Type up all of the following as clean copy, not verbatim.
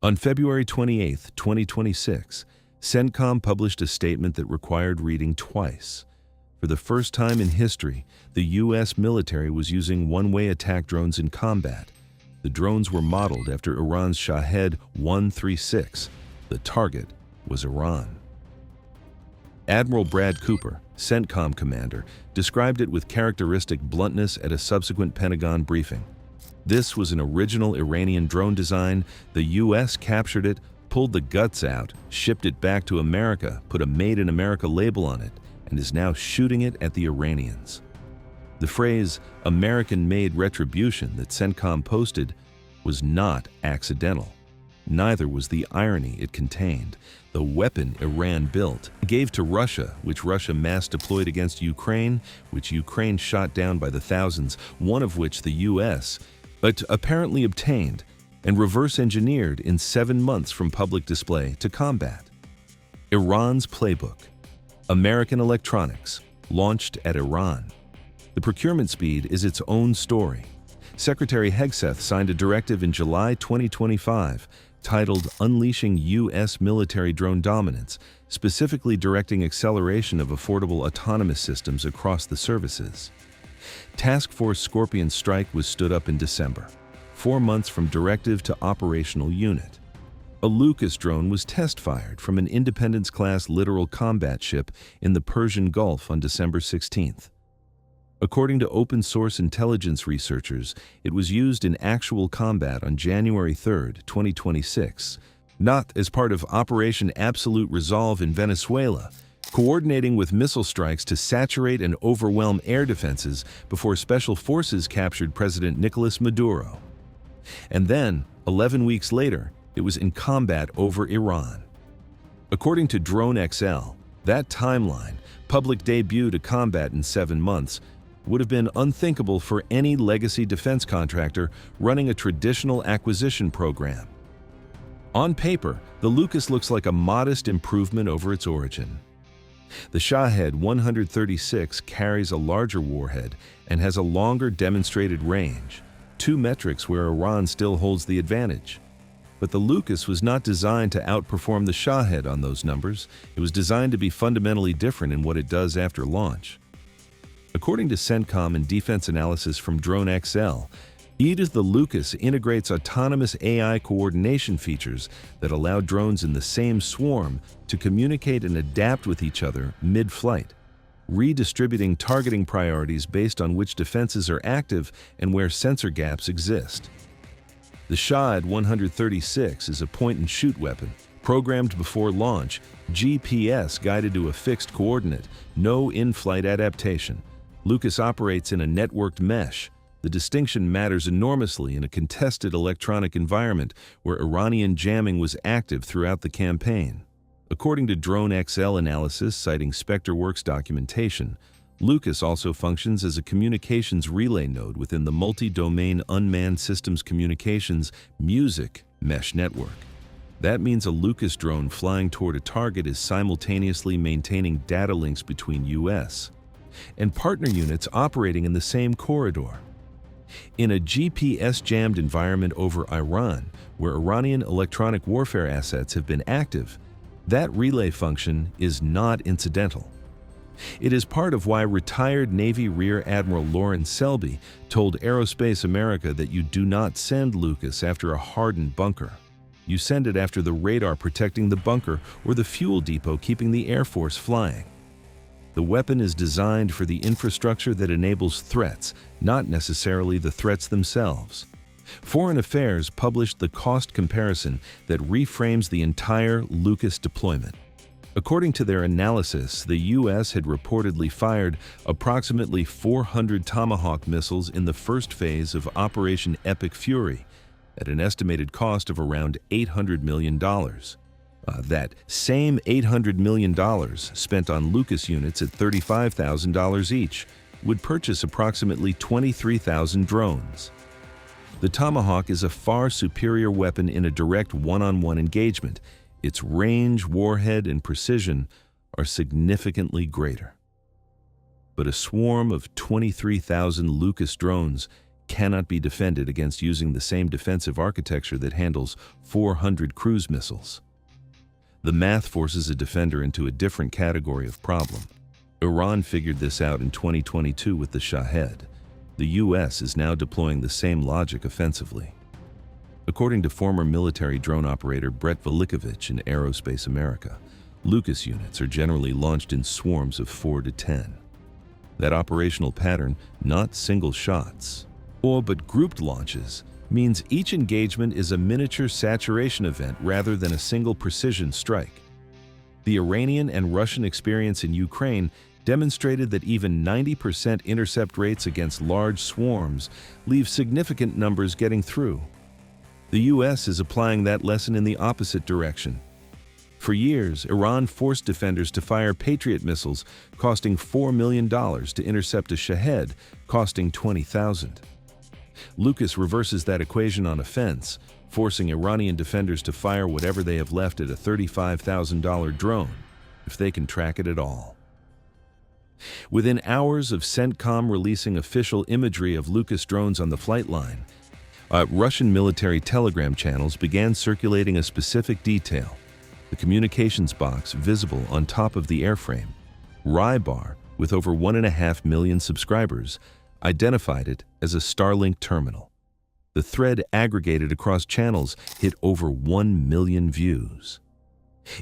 On February 28, 2026, CENTCOM published a statement that required reading twice. For the first time in history, the U.S. military was using one-way attack drones in combat. The drones were modeled after Iran's Shahed 136. The target was Iran. Admiral Brad Cooper, CENTCOM commander, described it with characteristic bluntness at a subsequent Pentagon briefing. This was an original Iranian drone design. The U.S. captured it, pulled the guts out, shipped it back to America, put a Made in America label on it, and is now shooting it at the Iranians. The phrase American-made retribution that CENTCOM posted was not accidental. Neither was the irony it contained. The weapon Iran built gave to Russia, which Russia mass-deployed against Ukraine, which Ukraine shot down by the thousands, one of which the U.S. but apparently obtained and reverse-engineered in 7 months from public display to combat. Iran's playbook. American electronics, launched at Iran. The procurement speed is its own story. Secretary Hegseth signed a directive in July 2025 titled Unleashing U.S. Military Drone Dominance, specifically directing acceleration of affordable autonomous systems across the services. Task Force Scorpion Strike was stood up in December, 4 months from directive to operational unit. A Lucas drone was test-fired from an Independence-class littoral combat ship in the Persian Gulf on December 16th. According to open-source intelligence researchers, it was used in actual combat on January 3, 2026, not as part of Operation Absolute Resolve in Venezuela, coordinating with missile strikes to saturate and overwhelm air defenses before special forces captured President Nicolas Maduro. And then, 11 weeks later, it was in combat over Iran. According to Drone XL, that timeline, public debut to combat in 7 months, would have been unthinkable for any legacy defense contractor running a traditional acquisition program. On paper, the Lucas looks like a modest improvement over its origin. The Shahed 136 carries a larger warhead and has a longer demonstrated range, 2 metrics where Iran still holds the advantage. But the Lucas was not designed to outperform the Shahed on those numbers. It was designed to be fundamentally different in what it does after launch. According to CENTCOM and defense analysis from Drone XL, the Lucas integrates autonomous AI coordination features that allow drones in the same swarm to communicate and adapt with each other mid-flight, redistributing targeting priorities based on which defenses are active and where sensor gaps exist. The Shahed 136 is a point-and-shoot weapon, programmed before launch, GPS guided to a fixed coordinate, no in-flight adaptation. Lucas operates in a networked mesh. The distinction matters enormously in a contested electronic environment where Iranian jamming was active throughout the campaign. According to Drone XL analysis citing SpectreWorks documentation, Lucas also functions as a communications relay node within the multi-domain unmanned systems communications music mesh network. That means a Lucas drone flying toward a target is simultaneously maintaining data links between U.S. and partner units operating in the same corridor. In a GPS-jammed environment over Iran, where Iranian electronic warfare assets have been active, that relay function is not incidental. It is part of why retired Navy Rear Admiral Lawrence Selby told Aerospace America that you do not send Lucas after a hardened bunker. You send it after the radar protecting the bunker or the fuel depot keeping the Air Force flying. The weapon is designed for the infrastructure that enables threats, not necessarily the threats themselves. Foreign Affairs published the cost comparison that reframes the entire Lucas deployment. According to their analysis, the U.S. had reportedly fired approximately 400 Tomahawk missiles in the first phase of Operation Epic Fury, at an estimated cost of around $800 million. That same $800 million spent on Lucas units at $35,000 each would purchase approximately 23,000 drones. The Tomahawk is a far superior weapon in a direct one-on-one engagement. Its range, warhead, and precision are significantly greater. But a swarm of 23,000 Lucas drones cannot be defended against using the same defensive architecture that handles 400 cruise missiles. The math forces a defender into a different category of problem. Iran figured this out in 2022 with the Shahed. The US is now deploying the same logic offensively. According to former military drone operator Brett Velikovich in Aerospace America, Lucas units are generally launched in swarms of 4 to 10. That operational pattern, not single shots, but grouped launches, means each engagement is a miniature saturation event rather than a single precision strike. The Iranian and Russian experience in Ukraine demonstrated that even 90% intercept rates against large swarms leave significant numbers getting through. The US is applying that lesson in the opposite direction. For years, Iran forced defenders to fire Patriot missiles, costing $4 million to intercept a Shahed, costing $20,000. Lucas reverses that equation on offense, forcing Iranian defenders to fire whatever they have left at a $35,000 drone, if they can track it at all. Within hours of CENTCOM releasing official imagery of Lucas drones on the flight line, Russian military telegram channels began circulating a specific detail: the communications box visible on top of the airframe. Rybar, with over 1.5 million subscribers, identified it as a Starlink terminal. The thread aggregated across channels hit over 1 million views.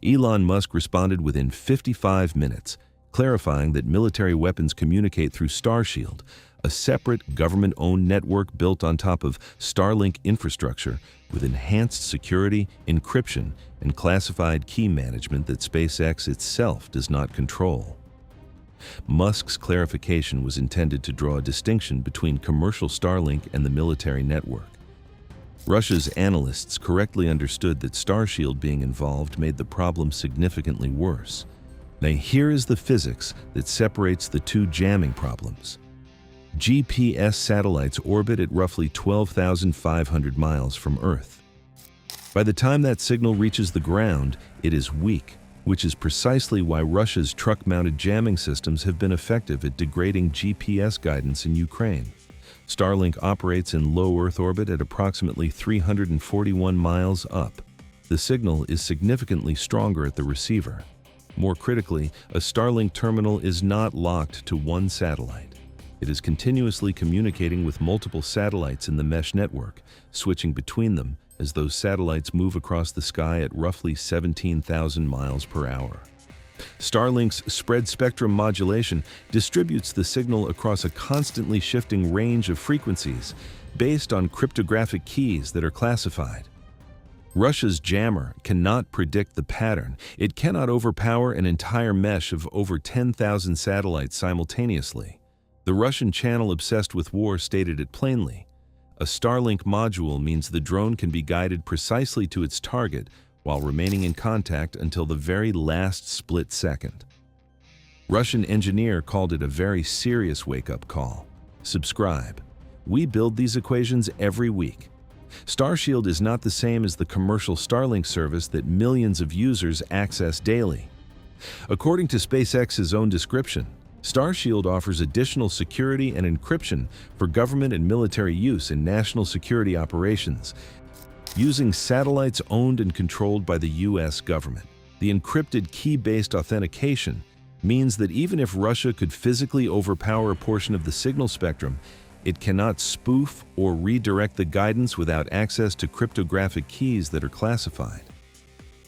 Elon Musk responded within 55 minutes, clarifying that military weapons communicate through Starshield, a separate government-owned network built on top of Starlink infrastructure with enhanced security, encryption, and classified key management that SpaceX itself does not control. Musk's clarification was intended to draw a distinction between commercial Starlink and the military network. Russia's analysts correctly understood that Starshield being involved made the problem significantly worse. Now here is the physics that separates the two jamming problems. GPS satellites orbit at roughly 12,500 miles from Earth. By the time that signal reaches the ground, it is weak, which is precisely why Russia's truck-mounted jamming systems have been effective at degrading GPS guidance in Ukraine. Starlink operates in low Earth orbit at approximately 341 miles up. The signal is significantly stronger at the receiver. More critically, a Starlink terminal is not locked to one satellite. It is continuously communicating with multiple satellites in the mesh network, switching between them as those satellites move across the sky at roughly 17,000 miles per hour. Starlink's spread spectrum modulation distributes the signal across a constantly shifting range of frequencies based on cryptographic keys that are classified. Russia's jammer cannot predict the pattern. It cannot overpower an entire mesh of over 10,000 satellites simultaneously. The Russian channel obsessed with war stated it plainly: a Starlink module means the drone can be guided precisely to its target while remaining in contact until the very last split second. Russian engineer called it a very serious wake-up call. Subscribe. We build these equations every week. Starshield is not the same as the commercial Starlink service that millions of users access daily. According to SpaceX's own description, Starshield offers additional security and encryption for government and military use in national security operations, using satellites owned and controlled by the US government. The encrypted key-based authentication means that even if Russia could physically overpower a portion of the signal spectrum, it cannot spoof or redirect the guidance without access to cryptographic keys that are classified.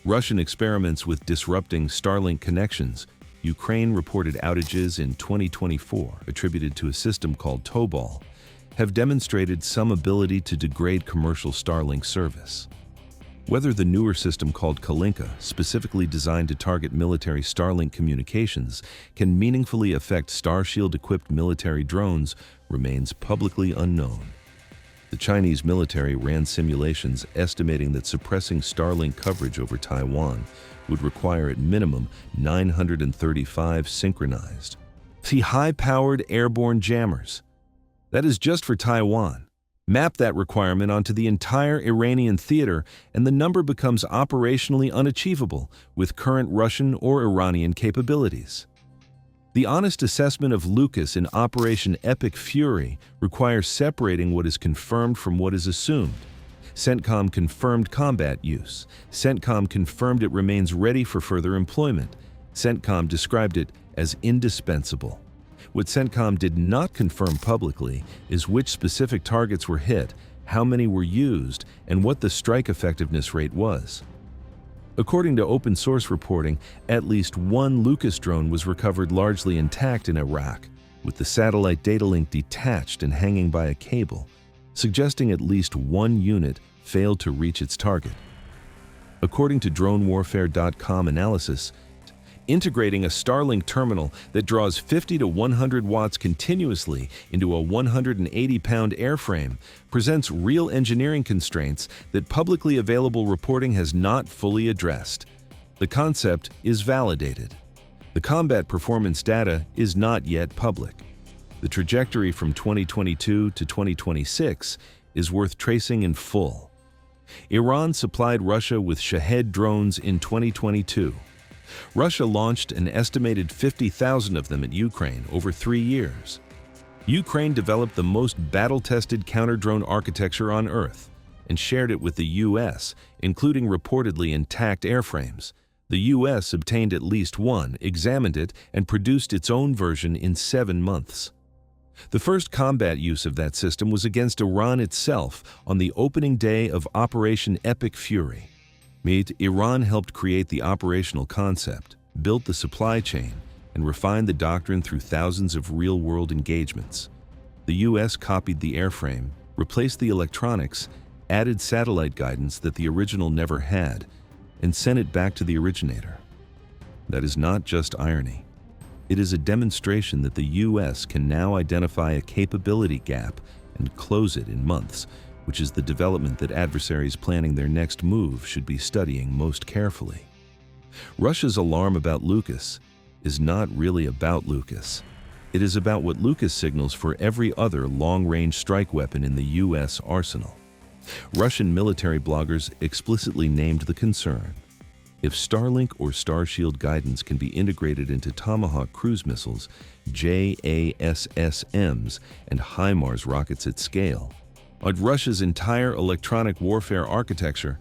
Russian experiments with disrupting Starlink connections. Ukraine reported outages in 2024 attributed to a system called Tobol have demonstrated some ability to degrade commercial Starlink service. Whether the newer system called Kalinka, specifically designed to target military Starlink communications, can meaningfully affect Starshield-equipped military drones remains publicly unknown. The Chinese military ran simulations estimating that suppressing Starlink coverage over Taiwan would require at minimum 935 synchronized, high-powered airborne jammers. That is just for Taiwan. Map that requirement onto the entire Iranian theater, and the number becomes operationally unachievable with current Russian or Iranian capabilities. The honest assessment of Lucas in Operation Epic Fury requires separating what is confirmed from what is assumed. CENTCOM confirmed combat use. CENTCOM confirmed it remains ready for further employment. CENTCOM described it as indispensable. What CENTCOM did not confirm publicly is which specific targets were hit, how many were used, and what the strike effectiveness rate was. According to open source reporting, at least one Lucas drone was recovered largely intact in Iraq, with the satellite data link detached and hanging by a cable, suggesting at least one unit failed to reach its target. According to DroneWarfare.com analysis, integrating a Starlink terminal that draws 50 to 100 watts continuously into a 180-pound airframe presents real engineering constraints that publicly available reporting has not fully addressed. The concept is validated. The combat performance data is not yet public. The trajectory from 2022 to 2026 is worth tracing in full. Iran supplied Russia with Shahed drones in 2022. Russia launched an estimated 50,000 of them at Ukraine over 3 years. Ukraine developed the most battle-tested counter-drone architecture on Earth and shared it with the U.S., including reportedly intact airframes. The U.S. obtained at least one, examined it, and produced its own version in 7 months. The first combat use of that system was against Iran itself on the opening day of Operation Epic Fury. Iran helped create the operational concept, built the supply chain, and refined the doctrine through thousands of real-world engagements. The U.S. copied the airframe, replaced the electronics, added satellite guidance that the original never had, and sent it back to the originator. That is not just irony. It is a demonstration that the U.S. can now identify a capability gap and close it in months, which is the development that adversaries planning their next move should be studying most carefully. Russia's alarm about Lucas is not really about Lucas. It is about what Lucas signals for every other long-range strike weapon in the U.S. arsenal. Russian military bloggers explicitly named the concern. If Starlink or Starshield guidance can be integrated into Tomahawk cruise missiles, JASSMs, and HIMARS rockets at scale, on Russia's entire electronic warfare architecture,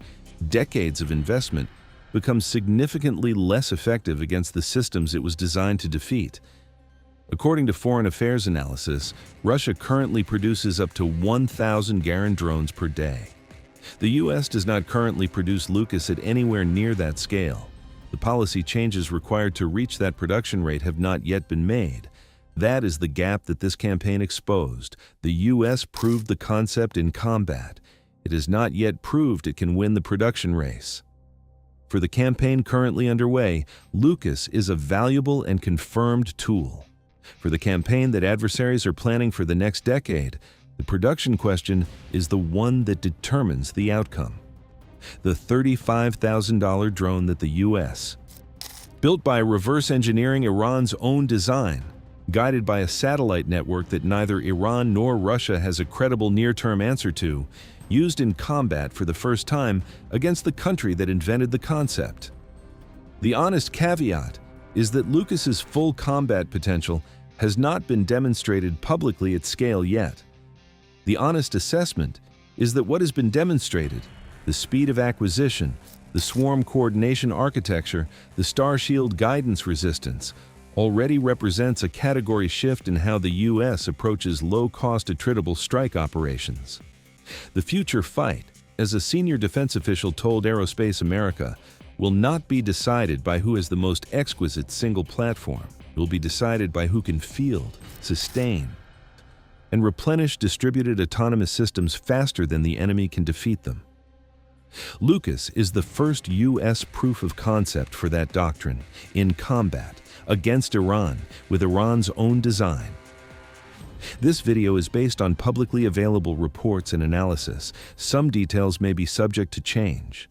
decades of investment becomes significantly less effective against the systems it was designed to defeat. According to Foreign Affairs analysis, Russia currently produces up to 1,000 Garand drones per day. The U.S. does not currently produce Lucas at anywhere near that scale. The policy changes required to reach that production rate have not yet been made. That is the gap that this campaign exposed. The U.S. proved the concept in combat. It has not yet proved it can win the production race. For the campaign currently underway, Lucas is a valuable and confirmed tool. For the campaign that adversaries are planning for the next decade, the production question is the one that determines the outcome. The $35,000 drone that the U.S. built by reverse engineering Iran's own design, guided by a satellite network that neither Iran nor Russia has a credible near-term answer to, used in combat for the first time against the country that invented the concept. The honest caveat is that Lucas's full combat potential has not been demonstrated publicly at scale yet. The honest assessment is that what has been demonstrated, the speed of acquisition, the swarm coordination architecture, the Starshield guidance resistance, already represents a category shift in how the U.S. approaches low-cost attritable strike operations. The future fight, as a senior defense official told Aerospace America, will not be decided by who has the most exquisite single platform. It will be decided by who can field, sustain, and replenish distributed autonomous systems faster than the enemy can defeat them. Lucas is the first U.S. proof of concept for that doctrine in combat against Iran with Iran's own design. This video is based on publicly available reports and analysis. Some details may be subject to change.